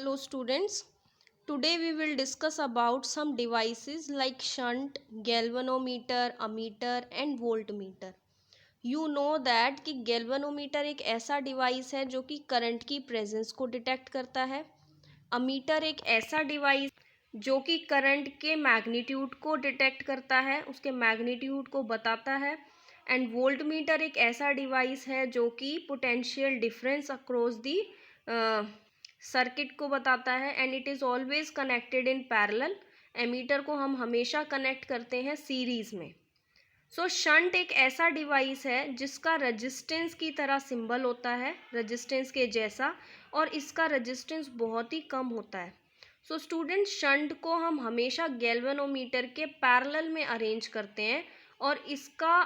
Hello students. Today we will discuss about some devices like shunt, galvanometer, ammeter and voltmeter. You know that कि galvanometer एक ऐसा device है जो कि current की प्रेजेंस को डिटेक्ट करता है. अमीटर एक ऐसा डिवाइस जो कि करंट के मैग्नीट्यूड को डिटेक्ट करता है, उसके मैग्नीट्यूड को बताता है. एंड वोल्टमीटर एक ऐसा डिवाइस है जो कि potential difference across the circuit को बताता है. And it is always connected in parallel. Ammeter को हम हमेशा कनेक्ट करते हैं सीरीज में. सो शंट एक ऐसा डिवाइस है जिसका रेजिस्टेंस की तरह सिंबल होता है, रेजिस्टेंस के जैसा, और इसका रेजिस्टेंस बहुत ही कम होता है. सो स्टूडेंट, शंट को हम हमेशा गैल्वेनोमीटर के पैरेलल में अरेंज करते हैं और इसका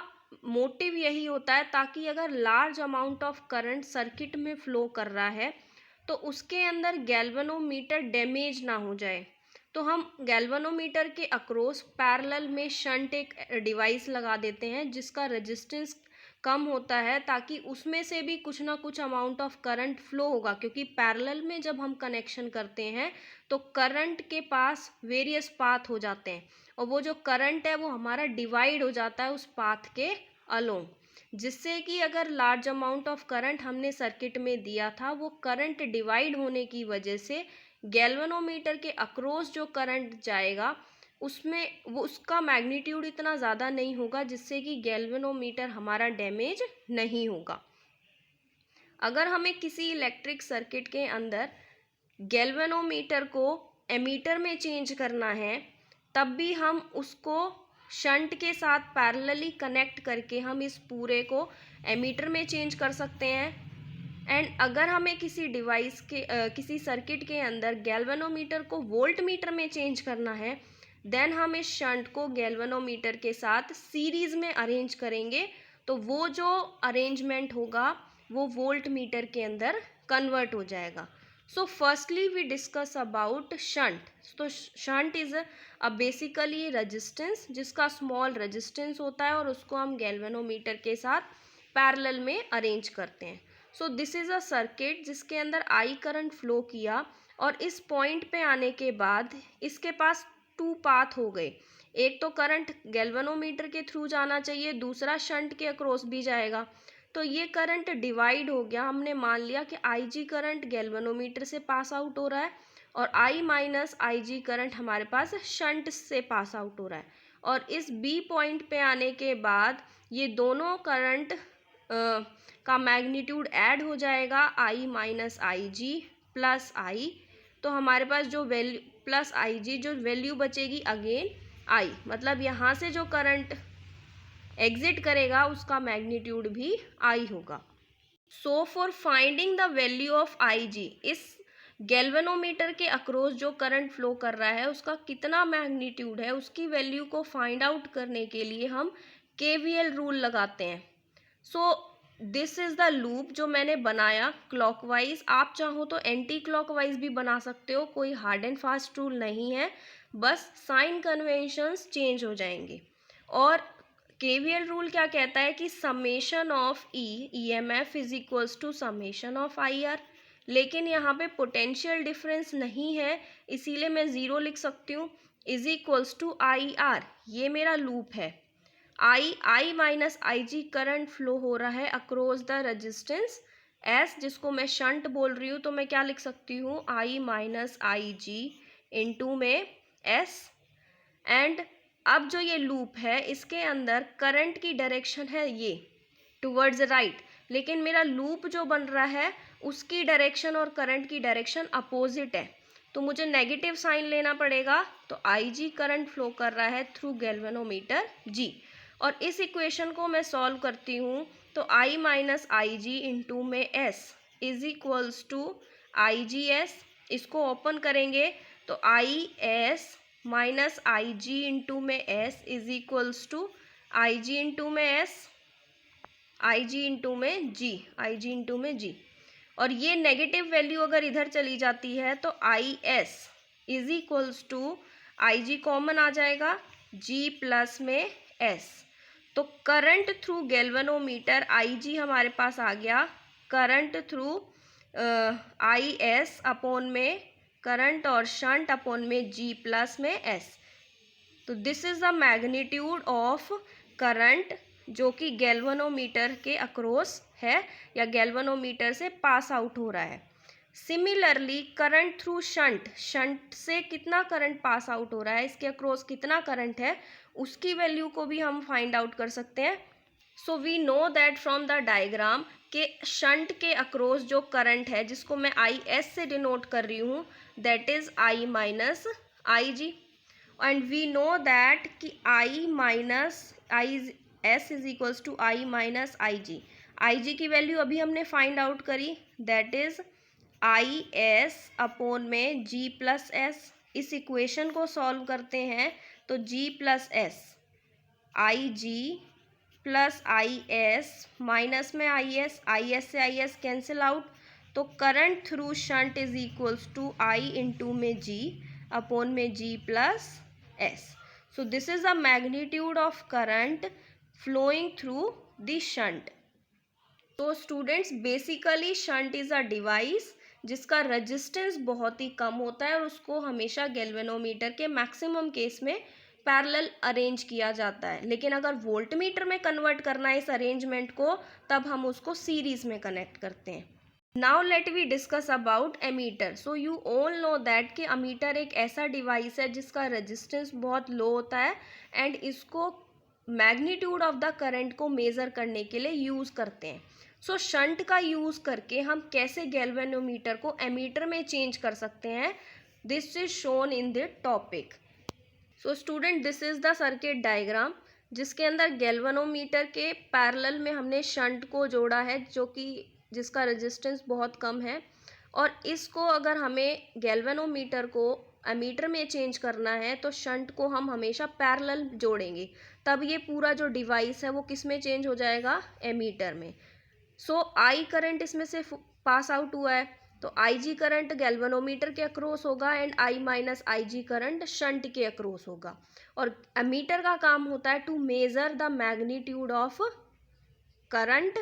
मोटिव यही होता है ताकि अगर large amount of current circuit में फ्लो कर रहा है तो उसके अंदर गैल्वेनोमीटर डैमेज ना हो जाए. तो हम गैल्वेनोमीटर के अक्रॉस पैरेलल में शंट एक डिवाइस लगा देते हैं जिसका रेजिस्टेंस कम होता है ताकि उसमें से भी कुछ ना कुछ अमाउंट ऑफ करंट फ्लो होगा, क्योंकि पैरेलल में जब हम कनेक्शन करते हैं तो करंट के पास वेरियस पाथ हो जाते हैं और वो जो करंट है वो हमारा डिवाइड हो जाता है उस पाथ के अलोंग, जिससे कि अगर लार्ज अमाउंट ऑफ करंट हमने सर्किट में दिया था वो करंट डिवाइड होने की वजह से गैल्वेनोमीटर के अक्रॉस जो करंट जाएगा उसमें वो उसका मैग्नीट्यूड इतना ज़्यादा नहीं होगा जिससे कि गैल्वेनोमीटर हमारा डैमेज नहीं होगा. अगर हमें किसी इलेक्ट्रिक सर्किट के अंदर गैल्वेनोमीटर को एमीटर में चेंज करना है तब भी हम उसको शंट के साथ पैरेलली कनेक्ट करके हम इस पूरे को एमीटर में चेंज कर सकते हैं. एंड अगर हमें किसी डिवाइस के किसी सर्किट के अंदर गैल्वेनोमीटर को वोल्टमीटर में चेंज करना है देन हम इस शंट को गैल्वेनोमीटर के साथ सीरीज में अरेंज करेंगे तो वो जो अरेंजमेंट होगा वो वोल्टमीटर के अंदर कन्वर्ट हो जाएगा. So firstly we discuss about shunt. तो shunt is a basically resistance जिसका स्मॉल रेजिस्टेंस होता है और उसको हम गैल्वेनोमीटर के साथ पैरेलल में अरेंज करते हैं. So this is a circuit जिसके अंदर आई करंट फ्लो किया और इस पॉइंट पे आने के बाद इसके पास टू पाथ हो गए. एक तो करंट गैल्वेनोमीटर के थ्रू जाना चाहिए, दूसरा शंट के अक्रॉस भी जाएगा. तो ये करंट डिवाइड हो गया. हमने मान लिया कि आई जी करंट गैल्वेनोमीटर से पास आउट हो रहा है और आई माइनस आई जी करंट हमारे पास शंट से पास आउट हो रहा है. और इस बी पॉइंट पे आने के बाद ये दोनों करंट का मैग्नीट्यूड ऐड हो जाएगा, आई माइनस आई जी प्लस आई. तो हमारे पास जो वैल्यू प्लस आई जी जो वैल्यू बचेगी अगेन आई, मतलब यहाँ से जो करंट एग्जिट करेगा उसका मैग्नीट्यूड भी आई होगा. So for finding the value of I G, इस गैल्वेनोमीटर के अक्रॉस जो करंट फ्लो कर रहा है उसका कितना मैग्नीट्यूड है उसकी वैल्यू को फाइंड आउट करने के लिए हम केवीएल रूल लगाते हैं. So this is the loop जो मैंने बनाया क्लॉकवाइज. आप चाहो तो एंटी क्लॉकवाइज भी बना सकते हो, कोई हार्ड एंड फास्ट रूल नहीं है, बस साइन कन्वेंशंस चेंज हो जाएंगे. और केवीएल रूल क्या कहता है कि summation of EMF is equals to summation of IR. लेकिन यहाँ पे पोटेंशियल डिफरेंस नहीं है इसीलिए मैं ज़ीरो लिख सकती हूँ, is equals to I R. ये मेरा लूप है. I minus I G current flow हो रहा है अक्रॉस द रेजिस्टेंस एस, जिसको मैं शंट बोल रही हूँ, तो मैं क्या लिख सकती हूँ, आई माइनस आई जी इंटू में एस. एंड अब जो ये लूप है इसके अंदर करंट की डायरेक्शन है ये टुवर्ड्स राइट, लेकिन मेरा लूप जो बन रहा है उसकी डायरेक्शन और करंट की डायरेक्शन अपोजिट है, तो मुझे नेगेटिव साइन लेना पड़ेगा. तो आई जी करंट फ्लो कर रहा है थ्रू गैल्वेनोमीटर जी. और इस इक्वेशन को मैं सॉल्व करती हूँ तो I minus I G into में S is equals to I G S. इसको ओपन करेंगे तो I S minus I G into में S is equals to I G into में एस, आई जी इंटू में जी, आई जी इंटू में जी. और ये नेगेटिव वैल्यू अगर इधर चली जाती है तो I S is equals to I G common आ जाएगा, जी प्लस में एस. तो current through galvanometer I G हमारे पास आ गया, current through I S upon में करंट और शंट अपॉन में जी प्लस में एस। तो this is the magnitude of current जो कि गैल्वेनोमीटर के अक्रॉस है या गैल्वेनोमीटर से पास आउट हो रहा है। Similarly current through shunt, shunt से कितना करंट पास आउट हो रहा है, इसके अक्रॉस कितना करंट है, उसकी वैल्यू को भी हम फाइंड आउट कर सकते हैं। So we know that from the diagram के शंट के अक्रॉस जो करंट है जिसको मैं आई एस से डिनोट कर रही हूँ, that is I minus I G. And we know that कि I minus I S is equals to I minus I G. I G की वैल्यू अभी हमने फाइंड आउट करी, that is I S upon में G plus S. इस equation को solve करते हैं तो G plus S, I G plus I S minus में आई एस से आई एस कैंसिल आउट, तो current through shunt is equals to I into में जी अपॉन में G plus S. So this is the magnitude of current flowing through the shunt. तो students basically shunt is a device जिसका resistance बहुत ही कम होता है और उसको हमेशा गैल्वेनोमीटर के मैक्सिमम केस में पैरेलल अरेंज किया जाता है। लेकिन अगर वोल्टमीटर में कन्वर्ट करना है इस अरेंजमेंट को, तब हम उसको सीरीज में कनेक्ट करते हैं। Now let we discuss about ammeter. So you all know that कि अमीटर एक ऐसा डिवाइस है जिसका रेजिस्टेंस बहुत लो होता है एंड इसको मैग्नीट्यूड ऑफ द करंट को मेज़र करने के लिए यूज़ करते हैं। सो शंट का यूज़ करके हम कैसे गैल्वेनोमीटर को एमीटर में चेंज कर सकते हैं, this is shown in the topic. So student this is the circuit diagram जिसके अंदर गैल्वेनोमीटर के पैरेलल में हमने शंट को जोड़ा है जो कि जिसका रेजिस्टेंस बहुत कम है, और इसको अगर हमें गैल्वेनोमीटर को एमीटर में चेंज करना है तो शंट को हम हमेशा पैरेलल जोड़ेंगे, तब ये पूरा जो डिवाइस है वो किस में चेंज हो जाएगा, एमीटर में। सो आई करंट इसमें से पास आउट हुआ है तो आई जी करंट गैल्वेनोमीटर के अक्रॉस होगा and I minus I G current shunt के अक्रॉस होगा। और एमीटर का काम होता है to measure the magnitude of current.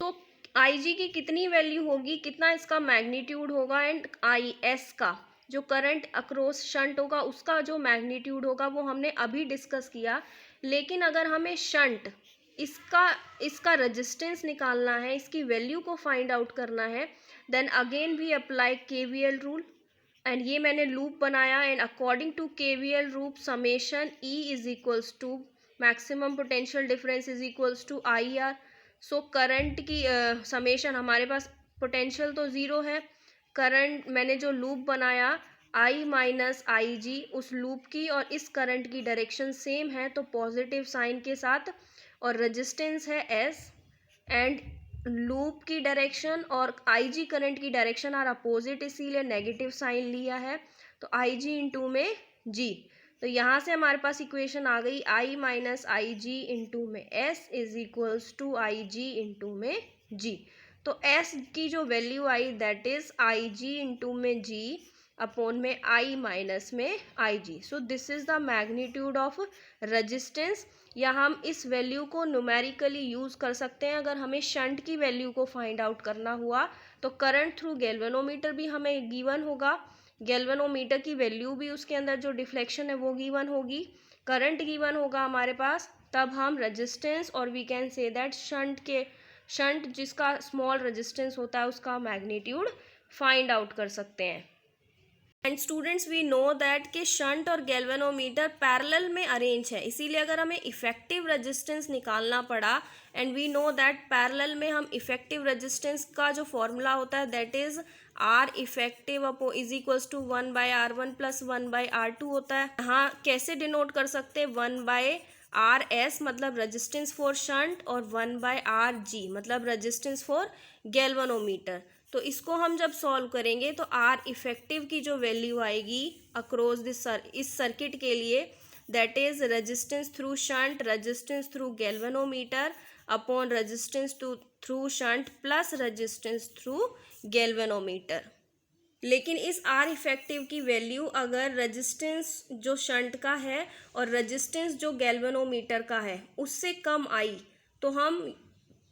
तो आई जी की कितनी वैल्यू होगी, कितना इसका मैग्नीट्यूड होगा, एंड आई एस का जो करंट अक्रॉस शंट होगा उसका जो मैग्नीट्यूड होगा वो हमने अभी डिस्कस किया। लेकिन अगर हमें शंट इसका रेजिस्टेंस निकालना है, इसकी वैल्यू को फाइंड आउट करना है, then again we apply KVL rule and ये मैंने लूप बनाया and according to KVL rule summation E is equals to maximum potential difference is equals to I R. So current की summation हमारे पास potential तो zero है, current मैंने जो लूप बनाया आई माइनस आई जी उस लूप की और इस करंट की डायरेक्शन सेम है तो पॉजिटिव साइन के साथ, और रेजिस्टेंस है एस एंड लूप की डायरेक्शन और आई जी करंट की डायरेक्शन आर अपोजिट इसीलिए नेगेटिव साइन लिया है, तो आई जी इंटू में जी। तो यहाँ से हमारे पास इक्वेशन आ गई I minus I G into में S is equals to I G into में जी। तो एस की जो वैल्यू आई that is I G into में जी अपॉन में आई माइनस में I G. So this is the magnitude of resistance, या हम इस वैल्यू को न्यूमेरिकली यूज़ कर सकते हैं अगर हमें शंट की वैल्यू को फाइंड आउट करना हुआ। तो करंट थ्रू गैल्वेनोमीटर भी हमें गिवन होगा, गैल्वेनोमीटर की वैल्यू भी उसके अंदर जो डिफ्लेक्शन है वो गिवन होगी, करंट गिवन होगा हमारे पास, तब हम रेजिस्टेंस और we can say that shunt जिसका स्मॉल रेजिस्टेंस होता है उसका मैग्नीट्यूड फाइंड आउट कर सकते हैं। And students we know that कि शंट और गैल्वेनोमीटर पैरेलल में अरेंज है, इसीलिए अगर हमें इफेक्टिव रेजिस्टेंस निकालना पड़ा and we know that parallel में हम इफेक्टिव रेजिस्टेंस का जो फॉर्मूला होता है that is R effective upon is equals to 1/r1 plus 1/r2 होता है। यहाँ कैसे डिनोट कर सकते हैं, 1/rs मतलब रेजिस्टेंस फॉर शंट और 1/rg मतलब रेजिस्टेंस फॉर गैल्वेनोमीटर। तो इसको हम जब सॉल्व करेंगे तो आर इफेक्टिव की जो वैल्यू आएगी अक्रॉस दिस इस सर्किट के लिए that is resistance through shunt, resistance through galvanometer upon resistance through shunt plus resistance through galvanometer. लेकिन इस आर इफेक्टिव की वैल्यू अगर रेजिस्टेंस जो शंट का है और रेजिस्टेंस जो गैल्वेनोमीटर का है उससे कम आई तो हम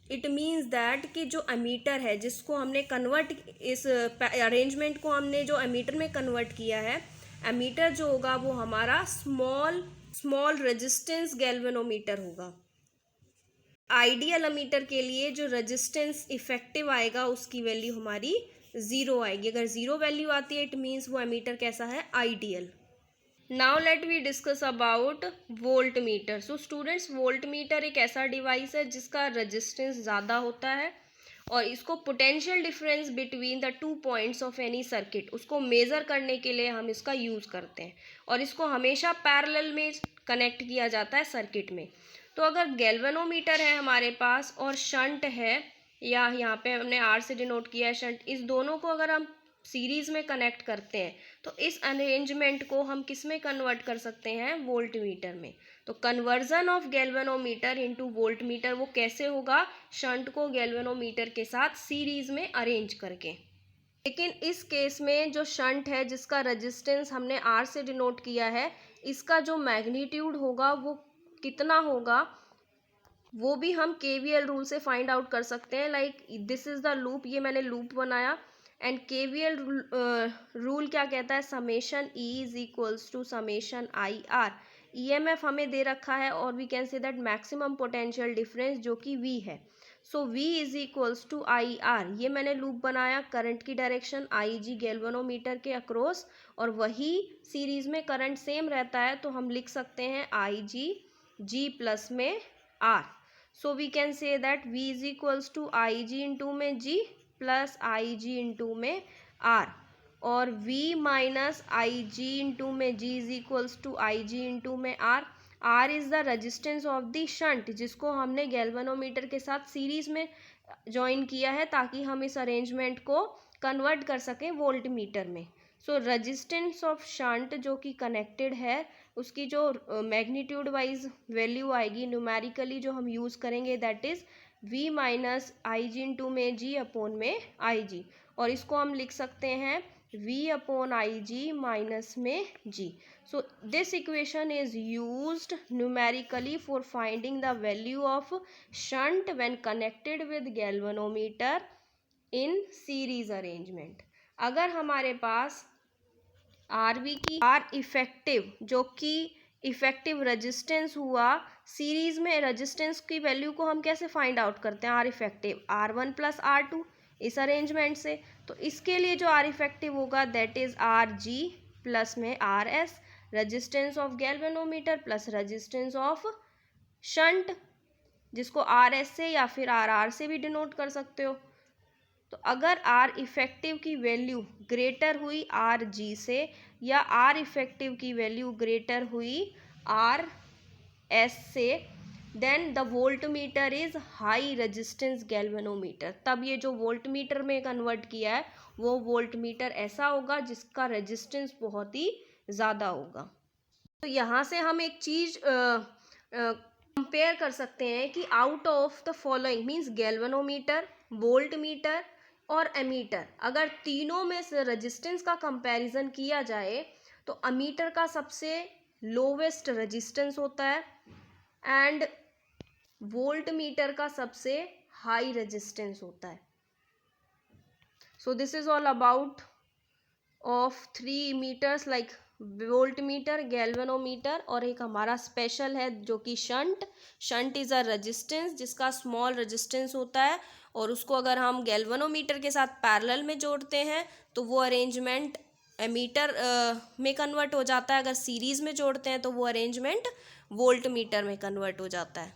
इट मीन्स दैट कि जो एमीटर है जिसको हमने कन्वर्ट, इस अरेंजमेंट को हमने जो एमीटर में कन्वर्ट किया है, एमीटर जो होगा वो हमारा स्मॉल रेजिस्टेंस गैल्वेनोमीटर होगा। आइडियल एमीटर के लिए जो रेजिस्टेंस इफेक्टिव आएगा उसकी वैल्यू हमारी 0 आएगी। अगर 0 वैल्यू आती है इट मीन्स वो एमीटर कैसा है, ideal. Now let we discuss about voltmeter. So students, voltmeter एक ऐसा डिवाइस है जिसका रेजिस्टेंस ज़्यादा होता है और इसको potential difference between the 2 points of any circuit, उसको मेज़र करने के लिए हम इसका यूज़ करते हैं और इसको हमेशा पैरेलल में कनेक्ट किया जाता है सर्किट में। तो अगर गैल्वेनोमीटर है हमारे पास और शंट है, या यहाँ पे हमने आर से डिनोट किया है शंट, इस दोनों को अगर हम सीरीज में कनेक्ट करते हैं तो इस अरेंजमेंट को हम किस में कन्वर्ट कर सकते हैं, वोल्ट मीटर में। तो conversion of galvanometer into volt meter वो कैसे होगा, शंट को गैल्वेनोमीटर के साथ सीरीज में अरेंज करके। लेकिन इस केस में जो शंट है जिसका रेजिस्टेंस हमने आर से डिनोट किया है, इसका जो मैग्नीट्यूड होगा वो कितना होगा वो भी हम केवीएल रूल से फाइंड आउट कर सकते हैं। Like this is the loop, ये मैंने लूप बनाया एंड केवीएल रूल क्या कहता है, summation E is equals to summation I R. EMF हमें दे रखा है और we can say that maximum potential difference जो कि वी है। So V is equals to I R, ये मैंने लूप बनाया, करंट की डायरेक्शन आई जी गैल्वेनोमीटर के अक्रॉस, और वही सीरीज में करंट सेम रहता है तो हम लिख सकते हैं आई जी जी प्लस में R. So we can say that v is equals to I G into में g plus I G into में r, और v minus I G into में g is equals to I G into में r। r is the resistance of the shunt जिसको हमने galvanometer के साथ series में ज्वाइन किया है ताकि हम इस अरेंजमेंट को कन्वर्ट कर सकें वोल्ट मीटर में। सो रेजिस्टेंस ऑफ शंट जो कि कनेक्टेड है उसकी जो मैग्नीट्यूड वाइज वैल्यू आएगी न्यूमेरिकली जो हम यूज़ करेंगे that is v minus I G into में g अपॉन में आई जी, और इसको हम लिख सकते हैं v upon I G minus में g। So this equation is used numerically for finding the value of shunt when connected with galvanometer in series arrangement. अगर हमारे पास आरवी की आर इफेक्टिव जो कि इफेक्टिव रेजिस्टेंस हुआ, सीरीज में resistance की वैल्यू को हम कैसे फाइंड आउट करते हैं, are effective R1 plus R2 इस अरेंजमेंट से। तो इसके लिए जो आर इफेक्टिव होगा दैट इज RG प्लस में RS, resistance of galvanometer plus resistance of shunt जिसको RS से या फिर RR से भी डिनोट कर सकते हो। तो अगर आर इफेक्टिव की वैल्यू ग्रेटर हुई आर जी से या आर इफेक्टिव की वैल्यू ग्रेटर हुई आर एस से, then the voltmeter is high resistance galvanometer. तब ये जो वोल्ट मीटर में कन्वर्ट किया है वो वोल्ट मीटर ऐसा होगा जिसका रेजिस्टेंस बहुत ही ज़्यादा होगा। तो यहाँ से हम एक चीज़ कंपेयर कर सकते हैं कि out of the following means galvanometer, volt meter और एमीटर, अगर तीनों में से रेजिस्टेंस का कंपैरिजन किया जाए तो एमीटर का सबसे लोवेस्ट रेजिस्टेंस होता है एंड वोल्ट मीटर का सबसे हाई रेजिस्टेंस होता है। So this is all about of 3 meters like voltmeter, galvanometer और एक हमारा स्पेशल है जो कि शंट इज़ अ रेजिस्टेंस जिसका स्मॉल रेजिस्टेंस होता है और उसको अगर हम गैल्वेनोमीटर के साथ पैरेलल में जोड़ते हैं तो वो अरेंजमेंट एमीटर में कन्वर्ट हो जाता है, अगर सीरीज़ में जोड़ते हैं तो वो अरेंजमेंट वोल्ट मीटर में कन्वर्ट हो जाता है।